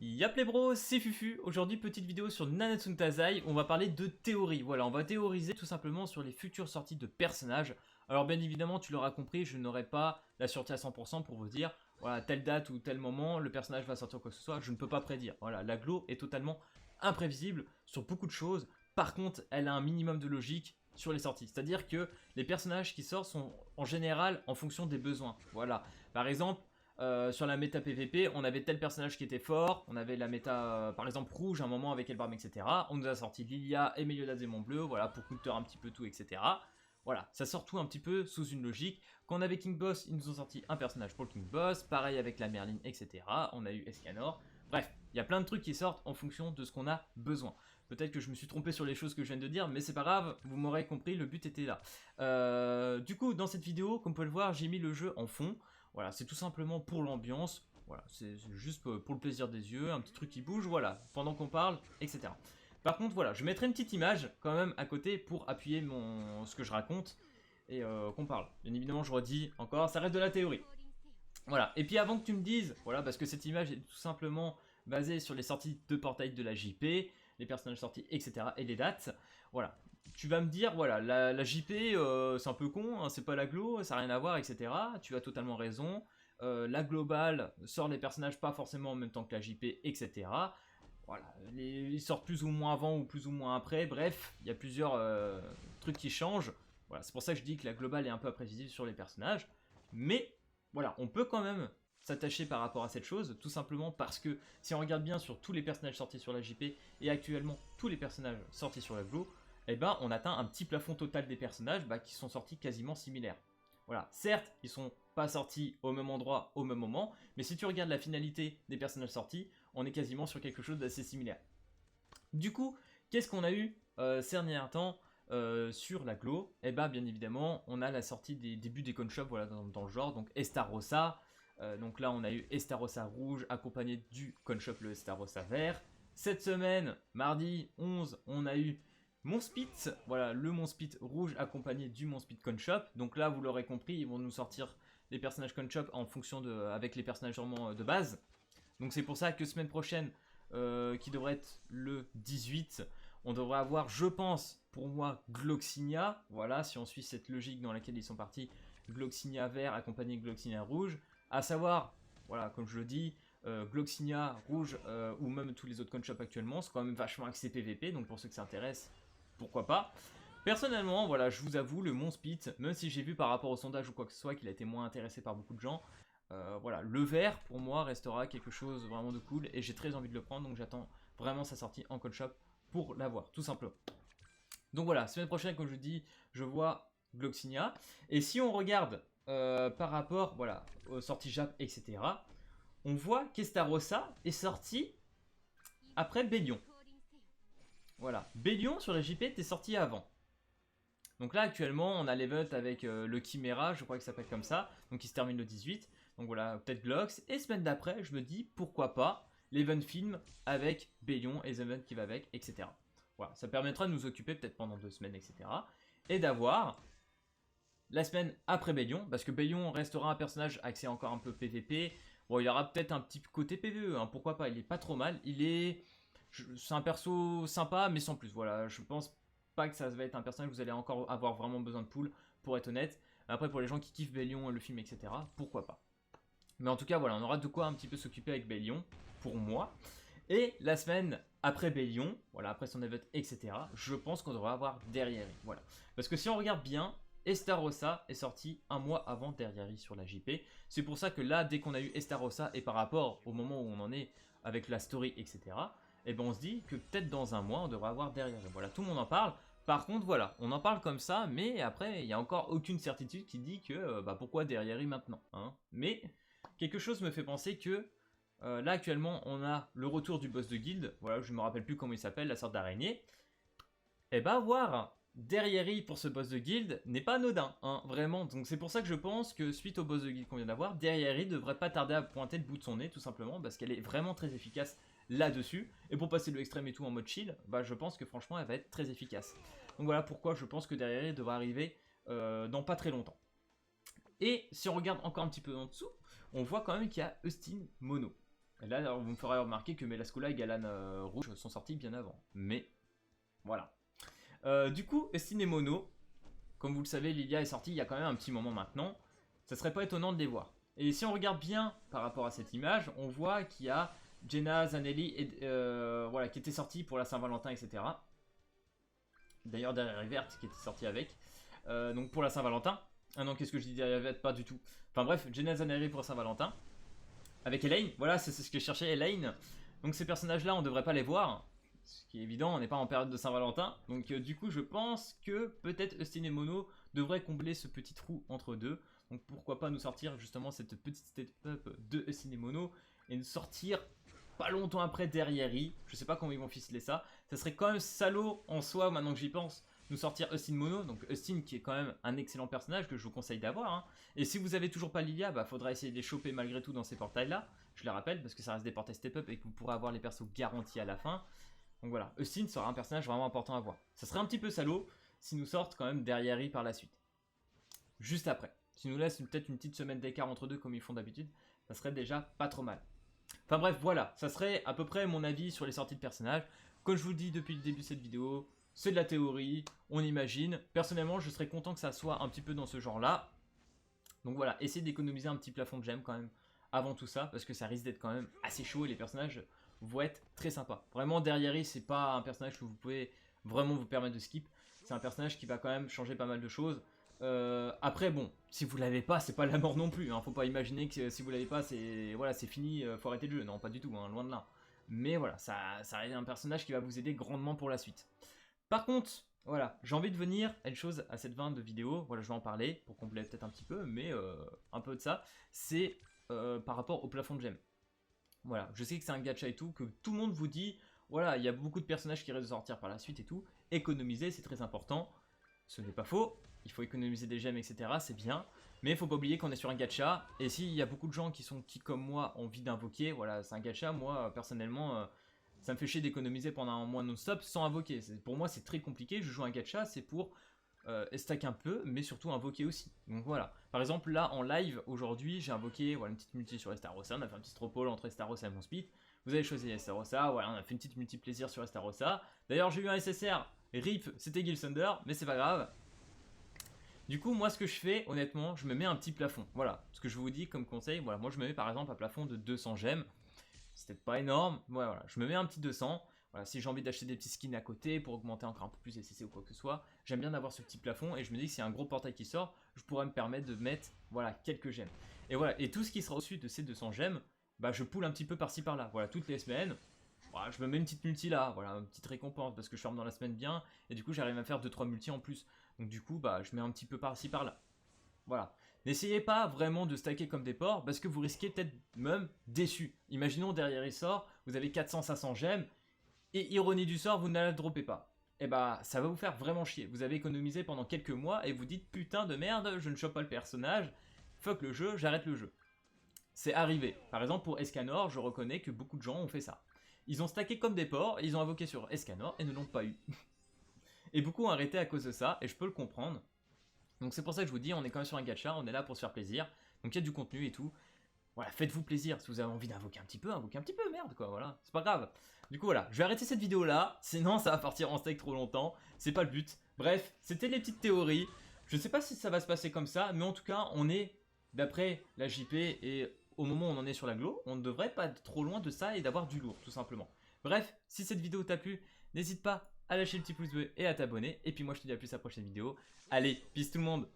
Yap les bros, c'est Fufu. Aujourd'hui, petite vidéo sur Nanatsu no Taizai. On va parler de théorie. Voilà, on va théoriser tout simplement sur les futures sorties de personnages. Alors bien évidemment, tu l'auras compris, je n'aurai pas la sortie à 100% pour vous dire, voilà, telle date ou tel moment, le personnage va sortir ou quoi que ce soit. Je ne peux pas prédire. Voilà, la Glo est totalement imprévisible sur beaucoup de choses. Par contre, elle a un minimum de logique sur les sorties. C'est-à-dire que les personnages qui sortent sont en général en fonction des besoins. Voilà. Par exemple, sur la méta PVP, on avait tel personnage qui était fort, on avait la méta, par exemple, rouge à un moment avec Elbarm, etc. On nous a sorti Lilia et Meliodas Démon Bleu, voilà, pour counter un petit peu tout, etc. Voilà, ça sort tout un petit peu sous une logique. Quand on avait King Boss, ils nous ont sorti un personnage pour le King Boss, pareil avec la Merlin, etc. On a eu Escanor. Bref, il y a plein de trucs qui sortent en fonction de ce qu'on a besoin. Peut-être que je me suis trompé sur les choses que je viens de dire, mais c'est pas grave, vous m'aurez compris, le but était là. Du coup, dans cette vidéo, comme vous pouvez le voir, j'ai mis le jeu en fond. Voilà, c'est tout simplement pour l'ambiance, voilà, c'est juste pour le plaisir des yeux, un petit truc qui bouge, voilà, pendant qu'on parle, etc. Par contre, voilà, je mettrai une petite image quand même à côté pour appuyer ce que je raconte et qu'on parle. Bien évidemment, je redis encore, ça reste de la théorie. Voilà, et puis avant que tu me dises, voilà, parce que cette image est tout simplement basée sur les sorties de portail de la JP, les personnages sortis, etc. et les dates, voilà. Tu vas me dire, voilà, la JP, c'est un peu con, hein, c'est pas la Glo, ça n'a rien à voir, etc. Tu as totalement raison. La globale sort les personnages pas forcément en même temps que la JP, etc. Voilà, ils sortent plus ou moins avant ou plus ou moins après, bref, il y a plusieurs trucs qui changent. Voilà, c'est pour ça que je dis que la globale est un peu imprévisible sur les personnages, mais voilà, on peut quand même s'attacher par rapport à cette chose, tout simplement parce que si on regarde bien sur tous les personnages sortis sur la JP et actuellement tous les personnages sortis sur la Glo, eh ben on atteint un petit plafond total des personnages qui sont sortis quasiment similaires. Voilà, certes, ils sont pas sortis au même endroit, au même moment, mais si tu regardes la finalité des personnages sortis, on est quasiment sur quelque chose d'assez similaire. Du coup, qu'est-ce qu'on a eu ces derniers temps sur la Glo? Eh ben, bien évidemment, on a la sortie des débuts des conshop, voilà, dans le genre, donc Estarossa. Donc là, on a eu Estarossa rouge accompagné du conshop le Estarossa vert. Cette semaine, mardi 11, on a eu Monspit, voilà, le Monspit rouge accompagné du Monspit conshop. Donc là, vous l'aurez compris, ils vont nous sortir les personnages conshop en fonction avec les personnages vraiment de base. Donc c'est pour ça que semaine prochaine, qui devrait être le 18, on devrait avoir, je pense, pour moi, Gloxinia. Voilà, si on suit cette logique dans laquelle ils sont partis, Gloxinia vert accompagné de Gloxinia rouge. À savoir, voilà, comme je le dis, Gloxinia rouge ou même tous les autres conshop actuellement, c'est quand même vachement axé PVP, donc pour ceux que ça intéresse, pourquoi pas. Personnellement, voilà, je vous avoue, le Monspit, même si j'ai vu par rapport au sondage ou quoi que ce soit qu'il a été moins intéressé par beaucoup de gens, voilà, le vert pour moi restera quelque chose vraiment de cool et j'ai très envie de le prendre, donc j'attends vraiment sa sortie en code shop pour l'avoir, tout simplement. Donc voilà, semaine prochaine, comme je dis, je vois Gloxinia. Et si on regarde par rapport, voilà, aux sorties Jap, etc., on voit qu'Estarossa est sorti après Bélion. Voilà, Bélion sur la JP était sorti avant. Donc là actuellement on a l'event avec le Chimera, je crois que ça s'appelle comme ça, donc il se termine le 18, donc voilà, peut-être Glox, et semaine d'après je me dis pourquoi pas l'event film avec Bélion et les events qui va avec, etc. Voilà, ça permettra de nous occuper peut-être pendant 2 semaines, etc. Et d'avoir la semaine après Bélion, parce que Bélion restera un personnage axé encore un peu PVP, bon il y aura peut-être un petit côté PVE, hein, pourquoi pas, il est pas trop mal, c'est un perso sympa mais sans plus, voilà, je pense pas que ça va être un personnage que vous allez encore avoir vraiment besoin de pool, pour être honnête. Après, pour les gens qui kiffent Bélion, le film, etc., pourquoi pas. Mais en tout cas, voilà, on aura de quoi un petit peu s'occuper avec Bélion, pour moi. Et la semaine après Bélion, voilà, après son event, etc., je pense qu'on devrait avoir Derrière. Voilà. Parce que si on regarde bien, Estarossa est sorti un mois avant Derrière sur la JP. C'est pour ça que là, dès qu'on a eu Estarossa, et par rapport au moment où on en est avec la story, etc., et ben on se dit que peut-être dans un mois on devrait avoir Derrière. Voilà, tout le monde en parle. Par contre, voilà, on en parle comme ça, mais après, il n'y a encore aucune certitude qui dit que pourquoi Derrière maintenant, hein. Mais quelque chose me fait penser que là actuellement on a le retour du boss de guild, voilà, je me rappelle plus comment il s'appelle, la sorte d'araignée. Et bah voir Derrière pour ce boss de guild n'est pas anodin, hein, vraiment. Donc c'est pour ça que je pense que suite au boss de guild qu'on vient d'avoir, Derrière devrait pas tarder à pointer le bout de son nez, tout simplement, parce qu'elle est vraiment très efficace là-dessus, et pour passer le extrême et tout en mode chill, bah je pense que franchement elle va être très efficace. Donc voilà pourquoi je pense que Derrière devrait arriver dans pas très longtemps. Et si on regarde encore un petit peu en dessous, on voit quand même qu'il y a Eustin Mono. Et là, vous me ferez remarquer que Melascola et Galan Rouge sont sortis bien avant. Mais, voilà. Du coup, Estin et Mono, comme vous le savez, Lilia est sortie il y a quand même un petit moment maintenant. Ça serait pas étonnant de les voir. Et si on regarde bien par rapport à cette image, on voit qu'il y a Jenna, Zanelli, et, voilà, qui était sorti pour la Saint-Valentin, etc. D'ailleurs, derrière Rivert qui était sorti avec. Donc pour la Saint-Valentin. Ah non, qu'est-ce que je dis derrière Rivert? Pas du tout. Enfin bref, Jenna, Zanelli pour la Saint-Valentin. Avec Elaine, voilà, c'est ce que je cherchais, Elaine. Donc ces personnages-là, on devrait pas les voir. Ce qui est évident, on n'est pas en période de Saint-Valentin. Donc du coup, je pense que peut-être Estin et Mono devraient combler ce petit trou entre deux. Donc pourquoi pas nous sortir justement cette petite step-up de Estin et Mono et nous sortir pas longtemps après derrière I. Je sais pas comment ils vont ficeler ça. Ça serait quand même salaud en soi, maintenant que j'y pense, nous sortir Estin Mono. Donc Estin qui est quand même un excellent personnage que je vous conseille d'avoir. Hein. Et si vous avez toujours pas Lilia, bah faudra essayer de les choper malgré tout dans ces portails là. Je les rappelle parce que ça reste des portails step-up et que vous pourrez avoir les persos garantis à la fin. Donc voilà, Estin sera un personnage vraiment important à voir. Ça serait un petit peu salaud s'ils nous sortent quand même derrière I par la suite. Juste après. S'ils nous laissent peut-être une petite semaine d'écart entre deux comme ils font d'habitude, ça serait déjà pas trop mal. Enfin bref, voilà, ça serait à peu près mon avis sur les sorties de personnages. Comme je vous le dis depuis le début de cette vidéo, c'est de la théorie, on imagine. Personnellement, je serais content que ça soit un petit peu dans ce genre-là. Donc voilà, essayez d'économiser un petit plafond de gemmes quand même avant tout ça, parce que ça risque d'être quand même assez chaud et les personnages vont être très sympas. Vraiment, derrière I, c'est pas un personnage que vous pouvez vraiment vous permettre de skip. C'est un personnage qui va quand même changer pas mal de choses. Après bon, si vous l'avez pas, c'est pas la mort non plus. Hein. Faut pas imaginer que si vous l'avez pas, c'est voilà, c'est fini, faut arrêter le jeu. Non, pas du tout, hein, loin de là. Mais voilà, ça est un personnage qui va vous aider grandement pour la suite. Par contre, voilà, j'ai envie de venir à une chose à cette fin de vidéo. Voilà, je vais en parler pour compléter peut-être un petit peu, mais un peu de ça. C'est par rapport au plafond de gemmes. Voilà, je sais que c'est un gacha et tout, que tout le monde vous dit, voilà, il y a beaucoup de personnages qui risquent de sortir par la suite et tout. Économiser, c'est très important. Ce n'est pas faux. Il faut économiser des gemmes, etc. C'est bien. Mais il faut pas oublier qu'on est sur un gacha. Et s'il y a beaucoup de gens qui comme moi, ont envie d'invoquer, voilà, c'est un gacha. Moi, personnellement, ça me fait chier d'économiser pendant un mois non-stop sans invoquer. Pour moi, c'est très compliqué. Je joue un gacha, c'est pour stack un peu, mais surtout invoquer aussi. Donc voilà. Par exemple, là, en live, aujourd'hui, j'ai invoqué voilà, une petite multi sur Estarossa. On a fait un petit stropole entre Estarossa et mon speed. Vous avez choisi Estarossa. Voilà, on a fait une petite multi-plaisir sur Estarossa. D'ailleurs, j'ai eu un SSR. RIP, c'était Gil Thunder, mais c'est pas grave. Du coup, moi, ce que je fais, honnêtement, je me mets un petit plafond. Voilà, ce que je vous dis comme conseil, voilà, moi, je me mets par exemple un plafond de 200 gemmes. C'est peut-être pas énorme, ouais, voilà, je me mets un petit 200. Voilà, si j'ai envie d'acheter des petits skins à côté pour augmenter encore un peu plus SCC ou quoi que ce soit, j'aime bien avoir ce petit plafond et je me dis que s'il y a un gros portail qui sort, je pourrais me permettre de mettre, voilà, quelques gemmes. Et voilà, et tout ce qui sera au-dessus de ces 200 gemmes, bah, je poule un petit peu par-ci par-là. Voilà, toutes les semaines. Voilà, je me mets une petite multi là, voilà, une petite récompense parce que je ferme dans la semaine bien et du coup j'arrive à faire 2-3 multi en plus. Donc du coup, bah, je mets un petit peu par-ci par-là. Voilà. N'essayez pas vraiment de stacker comme des porcs parce que vous risquez peut-être même déçu. Imaginons derrière il sort, vous avez 400-500 gemmes et ironie du sort, vous ne la droppez pas. Et bah ça va vous faire vraiment chier. Vous avez économisé pendant quelques mois et vous dites putain de merde, je ne chope pas le personnage, fuck le jeu, j'arrête le jeu. C'est arrivé. Par exemple pour Escanor, je reconnais que beaucoup de gens ont fait ça. Ils ont stacké comme des porcs, ils ont invoqué sur Escanor et ne l'ont pas eu. Et beaucoup ont arrêté à cause de ça, et je peux le comprendre. Donc c'est pour ça que je vous dis, on est quand même sur un gacha, on est là pour se faire plaisir. Donc il y a du contenu et tout. Voilà, faites-vous plaisir. Si vous avez envie d'invoquer un petit peu, merde quoi, voilà. C'est pas grave. Du coup voilà, je vais arrêter cette vidéo là, sinon ça va partir en steak trop longtemps. C'est pas le but. Bref, c'était les petites théories. Je sais pas si ça va se passer comme ça, mais en tout cas, on est, d'après la JP et au moment où on en est sur la glo, on ne devrait pas être trop loin de ça et d'avoir du lourd, tout simplement. Bref, si cette vidéo t'a plu, n'hésite pas à lâcher le petit pouce bleu et à t'abonner. Et puis moi je te dis à plus à la prochaine vidéo. Allez, peace tout le monde!